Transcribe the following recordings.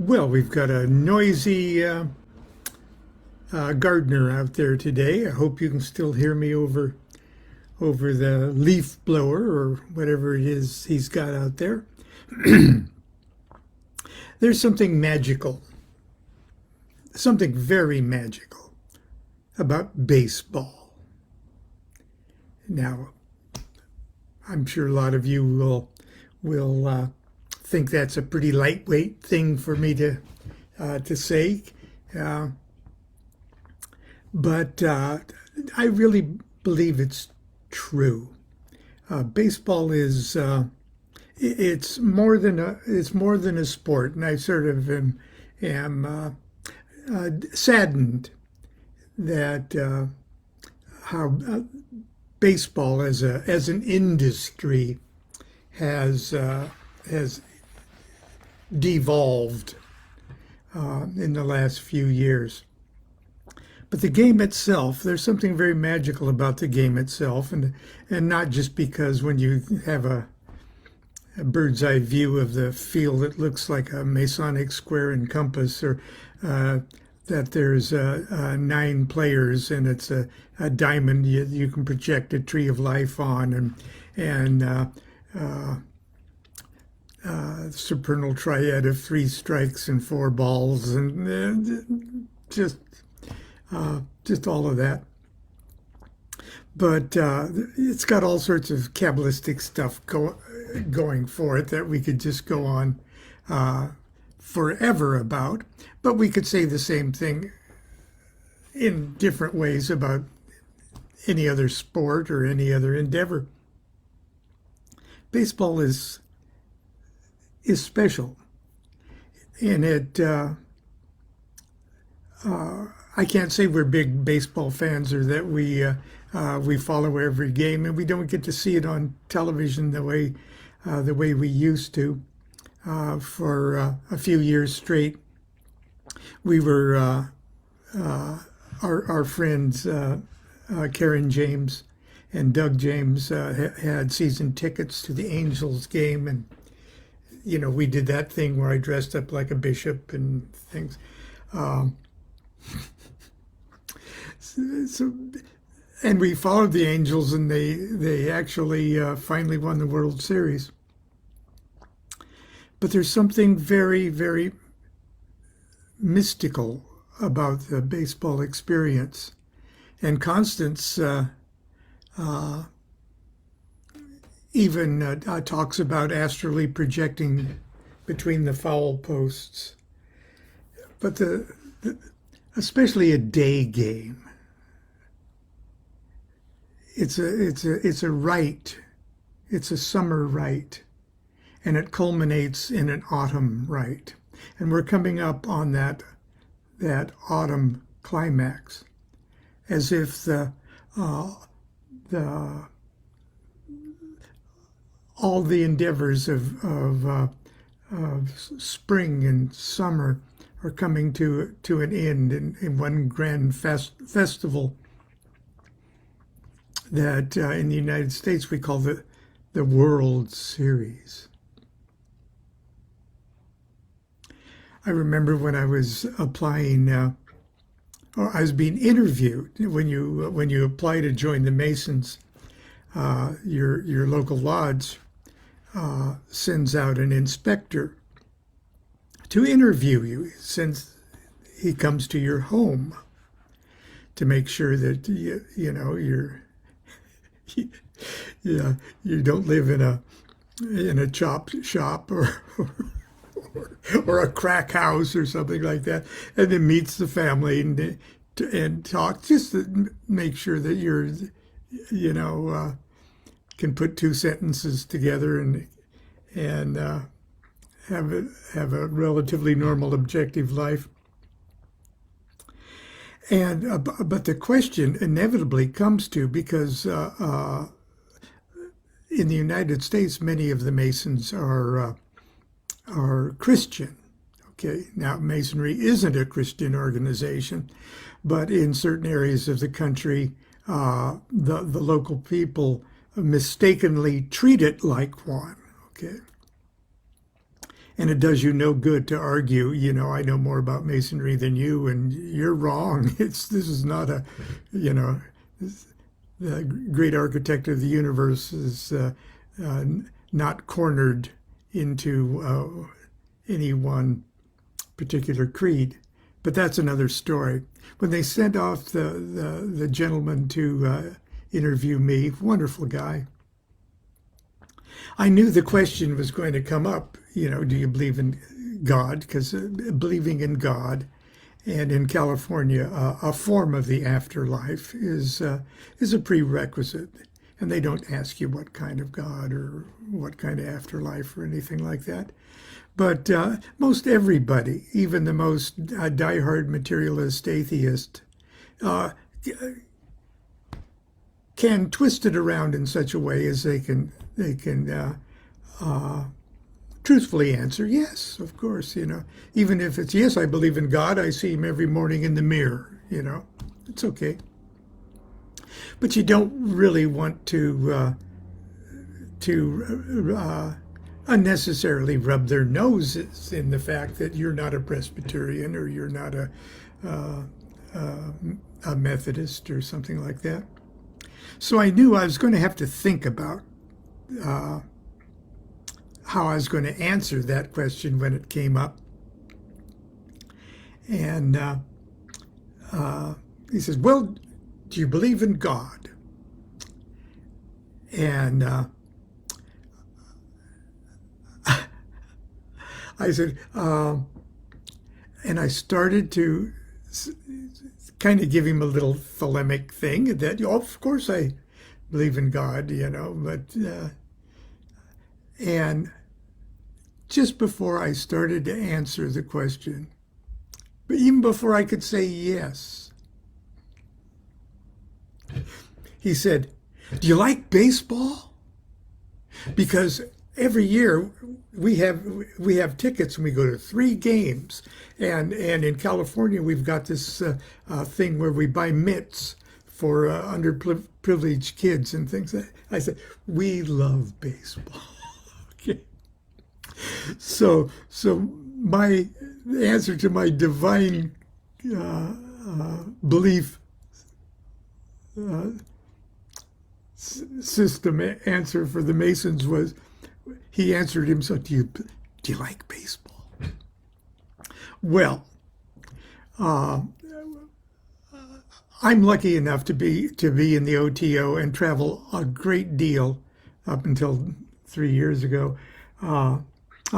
Well, we've got a noisy gardener out there today. I hope you can still hear me over the leaf blower or whatever it is he's got out there. There's something magical, something very magical about baseball. Now, I'm sure a lot of you will think that's a pretty lightweight thing for me to say. Uh, but I really believe it's true. Baseball is it's more than a sport, and I sort of am saddened that how baseball as an industry has devolved in the last few years. But the game itself, there's something very magical about the game itself, and not just because when you have a bird's eye view of the field, it looks like a Masonic square and compass, or that there's 9 players and it's a diamond you can project a tree of life on, and supernal triad of 3 strikes and 4 balls, and just all of that. But it's got all sorts of Kabbalistic stuff going for it that we could just go on forever about. But we could say the same thing in different ways about any other sport or any other endeavor. Baseball is special, and I can't say we're big baseball fans or that we follow every game, and we don't get to see it on television the way we used to. For a few years straight, we were our friends Karen James and Doug James had season tickets to the Angels game, and we did that thing where I dressed up like a bishop and things. So, and we followed the Angels, and they actually finally won the World Series. But there's something very, very mystical about the baseball experience. And Constance even talks about astrally projecting between the foul posts. But especially a day game, it's a rite. It's a summer rite, and it culminates in an autumn rite. And we're coming up on that autumn climax, as if all the endeavors of spring and summer are coming to an end in one grand festival that in the United States we call the World Series. I remember when I was applying, or I was being interviewed. When you apply to join the Masons, your local lodge sends out an inspector to interview you, since he comes to your home to make sure that you don't live in a chop shop or a crack house or something like that, and then meets the family and talks, just to make sure that you're can put 2 sentences together and have a relatively normal, objective life. And but the question inevitably comes to, because in the United States, many of the Masons are Christian. Okay, now Masonry isn't a Christian organization, but in certain areas of the country, the local people mistakenly treat it like one. Okay, And it does you no good to argue, I know more about masonry than you, and you're wrong. This is not a, you know, the great architect of the universe is not cornered into any one particular creed. But that's another story. When they sent off the gentleman to interview me, wonderful guy, I knew the question was going to come up, do you believe in God? Because believing in God, and in California, a form of the afterlife is a prerequisite. And they don't ask you what kind of God or what kind of afterlife or anything like that. But most everybody, even the most diehard materialist atheist, can twist it around in such a way as they can truthfully answer, yes, of course, even if it's, yes, I believe in God, I see him every morning in the mirror, it's okay. But you don't really want to unnecessarily rub their noses in the fact that you're not a Presbyterian or you're not a Methodist or something like that. So I knew I was going to have to think about how I was going to answer that question when it came up. And he says, well, do you believe in God? And I said, and I started to kind of give him a little thelemic thing that, of course I believe in God, but, and just before I started to answer the question, but even before I could say yes, he said, do you like baseball? Because every year we have tickets and we go to 3 games, and in California we've got this thing where we buy mitts for underprivileged kids and things. I said, we love baseball. Okay. So my answer to my divine belief system answer for the Masons was, he answered himself, do you like baseball? Well, I'm lucky enough to be in the OTO and travel a great deal up until 3 years ago on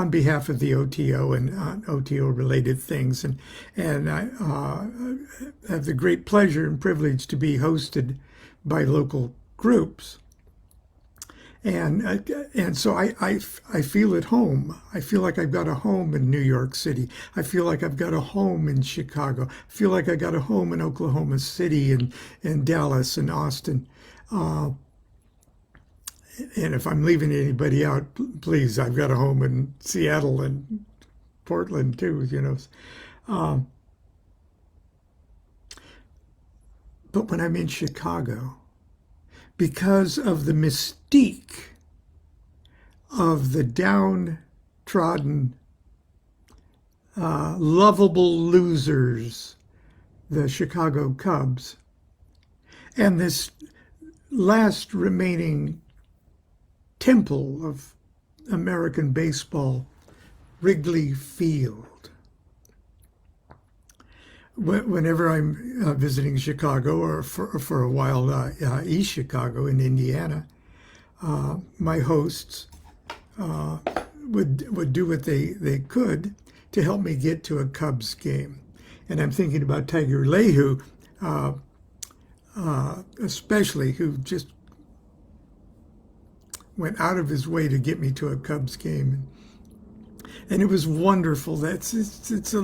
behalf of the OTO and OTO related things, and I have the great pleasure and privilege to be hosted by local groups. And so I feel at home. I feel like I've got a home in New York City. I feel like I've got a home in Chicago. I feel like I got a home in Oklahoma City and Dallas and Austin. And if I'm leaving anybody out, please, I've got a home in Seattle and Portland too, But when I'm in Chicago, because of the mystique of the downtrodden, lovable losers, the Chicago Cubs, and this last remaining temple of American baseball, Wrigley Field. Whenever I'm visiting Chicago, or for a while East Chicago in Indiana, my hosts would do what they could to help me get to a Cubs game. And I'm thinking about Tiger Leahy, especially, who just went out of his way to get me to a Cubs game. And it was wonderful. It's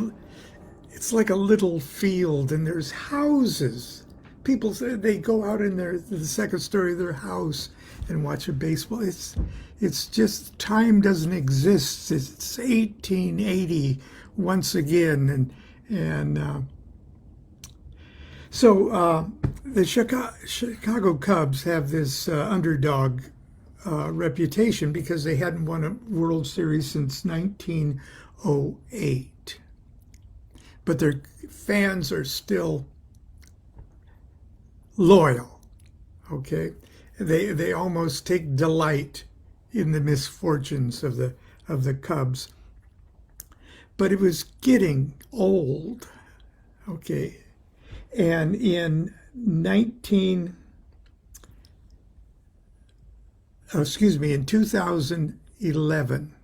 like a little field, and there's houses. People say they go out in the second story of their house and watch a baseball. It's just, time doesn't exist. It's 1880 once again, so the Chicago Cubs have this underdog reputation because they hadn't won a World Series since 1908. But their fans are still loyal, okay? They almost take delight in the misfortunes of the Cubs. But it was getting old, okay? And in 2011,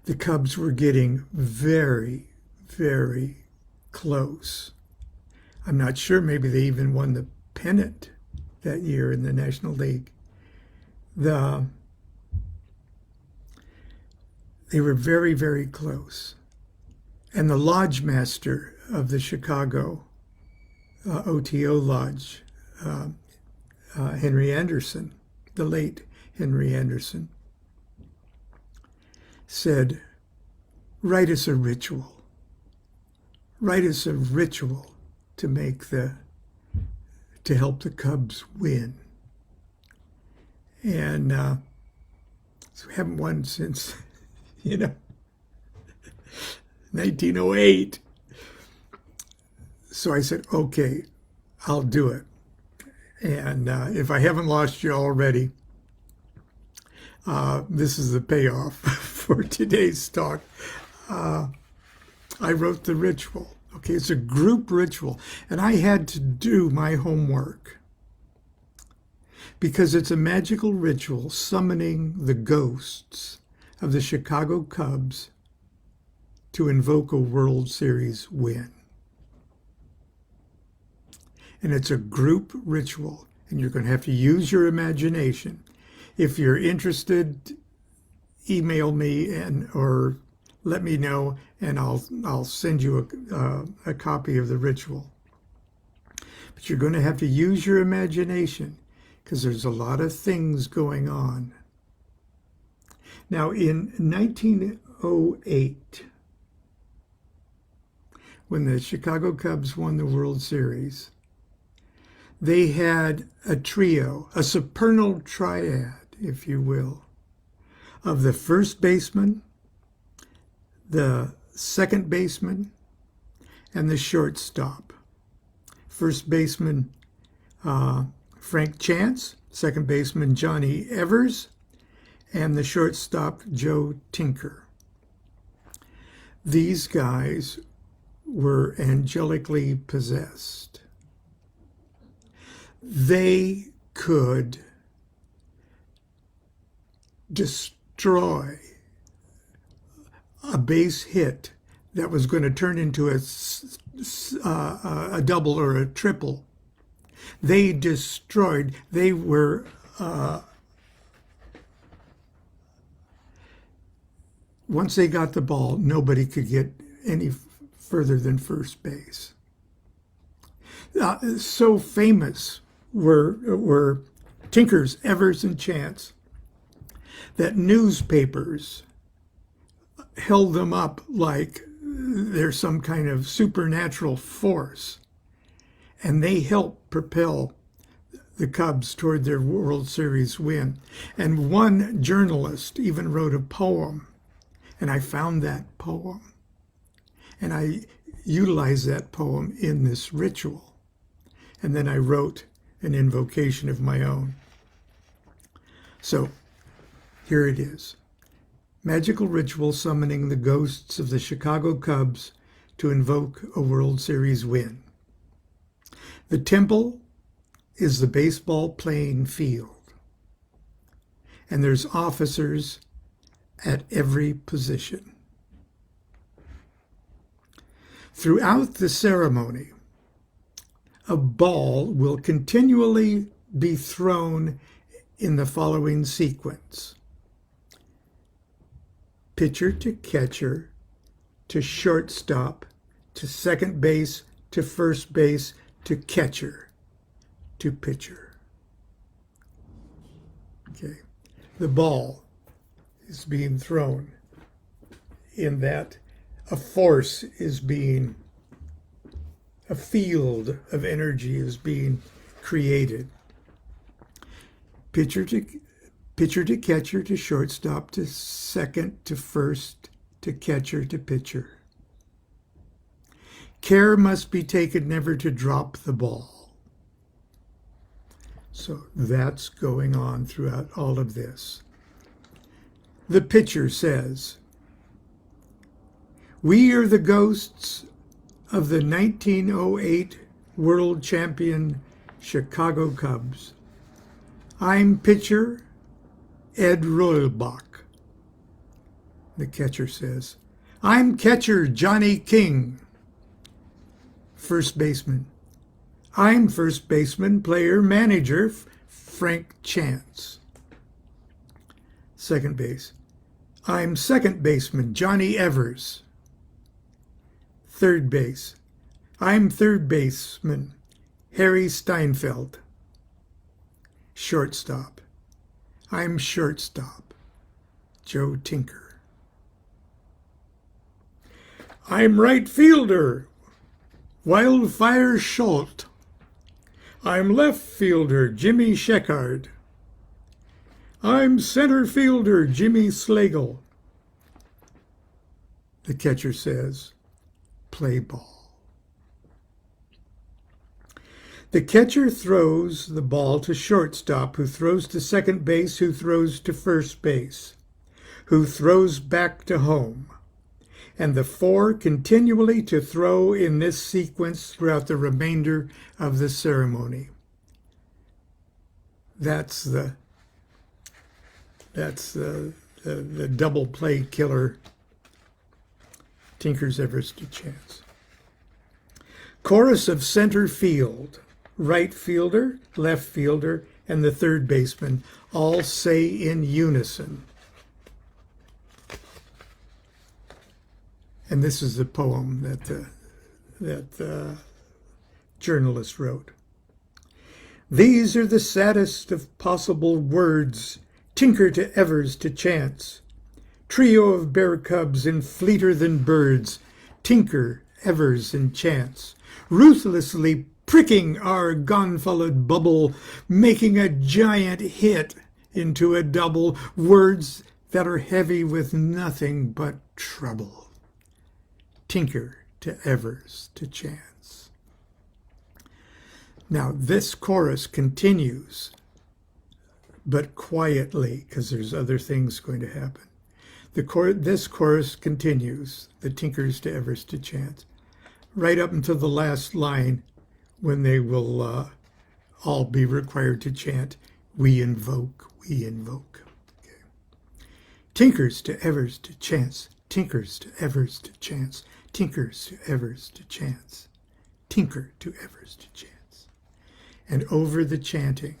the Cubs were getting very, very close. I'm not sure, maybe they even won the pennant that year in the National League. They were very, very close. And the lodge master of the Chicago OTO Lodge, Henry Anderson, the late Henry Anderson, said, write us a ritual. Write us a ritual to help the Cubs win. And so we haven't won since, 1908. So I said, okay, I'll do it. And if I haven't lost you already, this is the payoff for today's talk. I wrote the ritual. Okay, it's a group ritual. And I had to do my homework because it's a magical ritual summoning the ghosts of the Chicago Cubs to invoke a World Series win. And it's a group ritual, and you're going to have to use your imagination. If you're interested, email me or let me know, and I'll send you a copy of the ritual. But you're going to have to use your imagination because there's a lot of things going on. Now, in 1908, when the Chicago Cubs won the World Series, they had a trio, a supernal triad, if you will, of the first baseman, the second baseman, and the shortstop. First baseman, Frank Chance, second baseman, Johnny Evers, and the shortstop, Joe Tinker. These guys were angelically possessed. They could destroy a base hit that was going to turn into a double or a triple. They were once they got the ball, nobody could get any further than first base. So famous were Tinkers, Evers, and Chance that newspapers held them up like they're some kind of supernatural force. And they helped propel the Cubs toward their World Series win. And one journalist even wrote a poem, and I found that poem. And I utilized that poem in this ritual. And then I wrote an invocation of my own. So here it is. Magical ritual summoning the ghosts of the Chicago Cubs to invoke a World Series win. The temple is the baseball playing field, and there's officers at every position. Throughout the ceremony, a ball will continually be thrown in the following sequence: pitcher to catcher, to shortstop, to second base, to first base, to catcher, to pitcher. Okay, the ball is being thrown in that a field of energy is being created. Pitcher to catcher to shortstop to second to first to catcher to pitcher. Care must be taken never to drop the ball. So that's going on throughout all of this. The pitcher says, "We are the ghosts of the 1908 World Champion Chicago Cubs. I'm pitcher Ed Roylbach." The catcher says, "I'm catcher Johnny King." First baseman, "I'm first baseman, player, manager Frank Chance." Second base, "I'm second baseman, Johnny Evers." Third base, "I'm third baseman, Harry Steinfeld." Shortstop, "I'm shortstop, Joe Tinker." "I'm right fielder, Wildfire Schultz." "I'm left fielder, Jimmy Sheckard." "I'm center fielder, Jimmy Slagle." The catcher says, "Play ball." The catcher throws the ball to shortstop, who throws to second base, who throws to first base, who throws back to home. And the four continually to throw in this sequence throughout the remainder of the ceremony. That's the double play killer, Tinker's Evers to Chance. Chorus of center field, right fielder, left fielder, and the third baseman all say in unison. And this is the poem that the journalist wrote. "These are the saddest of possible words, Tinker to Evers to Chance. Trio of bear cubs and fleeter than birds, Tinker, Evers, and Chance. Ruthlessly pricking our gonfaled bubble, making a giant hit into a double, words that are heavy with nothing but trouble. Tinker to Evers to Chance." Now this chorus continues, but quietly, because there's other things going to happen. This chorus continues, the Tinkers to Evers to Chance, right up until the last line, when they will all be required to chant, "We invoke, we invoke." Okay. Tinkers to Evers to Chance, Tinkers to Evers to Chance, Tinkers to Evers to Chance, Tinker to Evers to Chance. And over the chanting,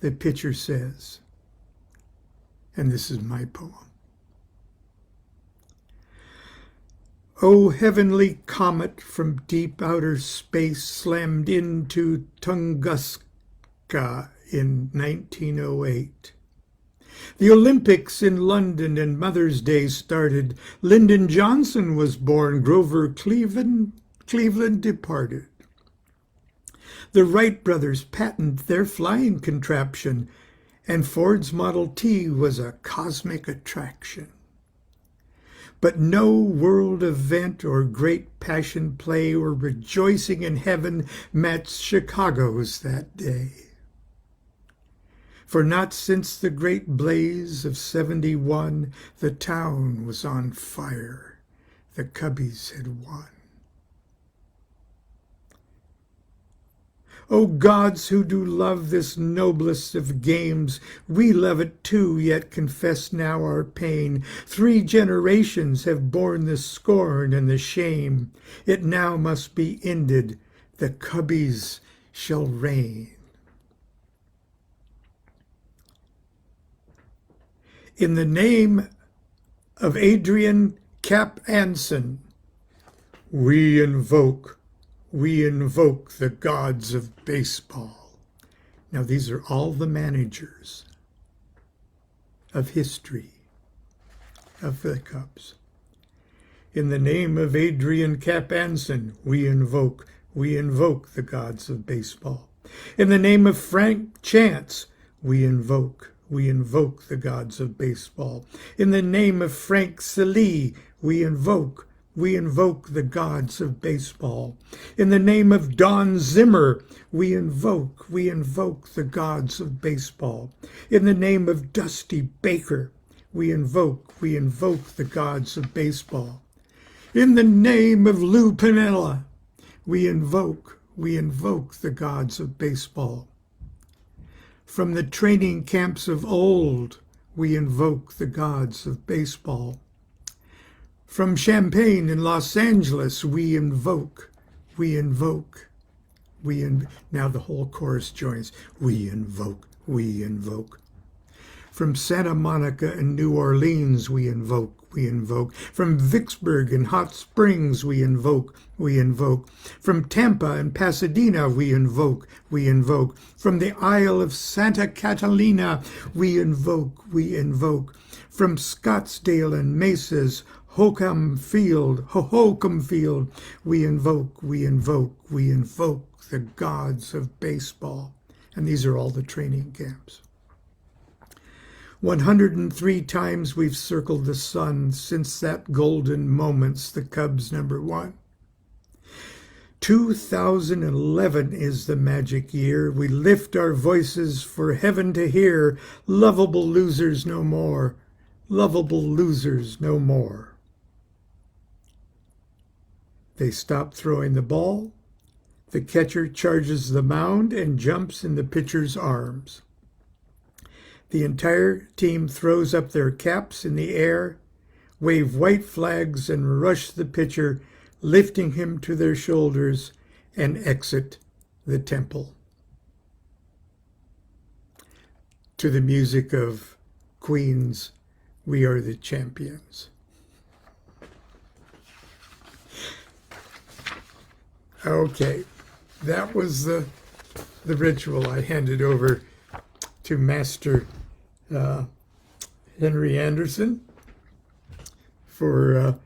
the pitcher says, and this is my poem, "O heavenly comet from deep outer space slammed into Tunguska in 1908. The Olympics in London and Mother's Day started. Lyndon Johnson was born. Grover Cleveland departed. The Wright brothers patented their flying contraption, and Ford's Model T was a cosmic attraction. But no world event or great passion play or rejoicing in heaven matched Chicago's that day. For not since the great blaze of 71, the town was on fire. The Cubbies had won. O gods who do love this noblest of games, we love it too, yet confess now our pain. 3 generations have borne the scorn and the shame. It now must be ended. The Cubbies shall reign. In the name of Adrian Cap Anson, we invoke the gods of baseball. Now these are all the managers of history of the Cubs. In the name of Adrian Cap Anson, we invoke the gods of baseball. In the name of Frank Chance, we invoke the gods of baseball. In the name of Frank Silly, we invoke the gods of baseball. In the name of Don Zimmer, we invoke the gods of baseball. In the name of Dusty Baker, we invoke the gods of baseball. In the name of Lou Piniella, we invoke the gods of baseball. From the training camps of old, we invoke the gods of baseball. From Champaign in Los Angeles, we invoke. Now the whole chorus joins. We invoke. From Santa Monica and New Orleans, we invoke. From Vicksburg and Hot Springs, we invoke. From Tampa and Pasadena, we invoke. From the Isle of Santa Catalina, we invoke. From Scottsdale and Mesa's Hohokam Field, we invoke the gods of baseball. And these are all the training camps. 103 times we've circled the sun since that golden moment's the Cubs' #1. 2011 is the magic year. We lift our voices for heaven to hear. Lovable losers no more. They stop throwing the ball. The catcher charges the mound and jumps in the pitcher's arms. The entire team throws up their caps in the air, wave white flags, and rush the pitcher, lifting him to their shoulders, and exit the temple. To the music of Queen's "We Are the Champions." Okay, that was the ritual. I handed over to Master Henry Anderson for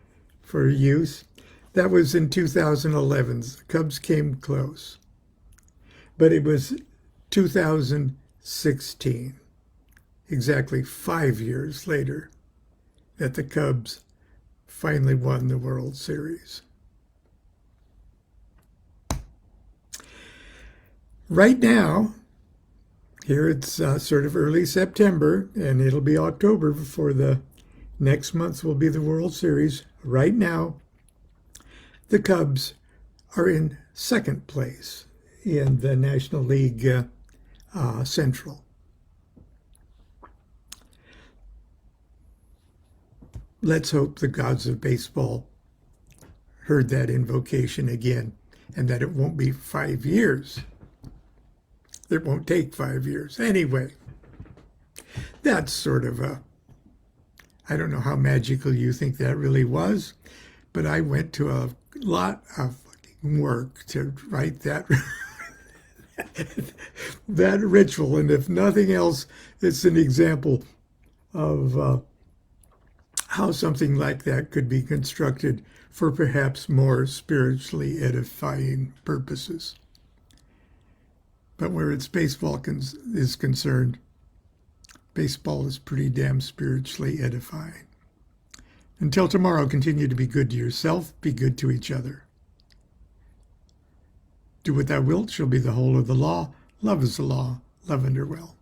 use. That was in 2011. The Cubs came close, but it was 2016, exactly 5 years later, that the Cubs finally won the World Series. Right now, here it's sort of early September, and it'll be October before the next month will be the World Series. Right now, the Cubs are in second place in the National League Central. Let's hope the gods of baseball heard that invocation again, and that it won't be 5 years. It won't take 5 years. Anyway, that's sort of I don't know how magical you think that really was, but I went to a lot of work to write that that ritual. And if nothing else, it's an example of how something like that could be constructed for perhaps more spiritually edifying purposes. But where it's baseball is concerned, baseball is pretty damn spiritually edifying. Until tomorrow, continue to be good to yourself, be good to each other. Do what thou wilt shall be the whole of the law. Love is the law. Love under well.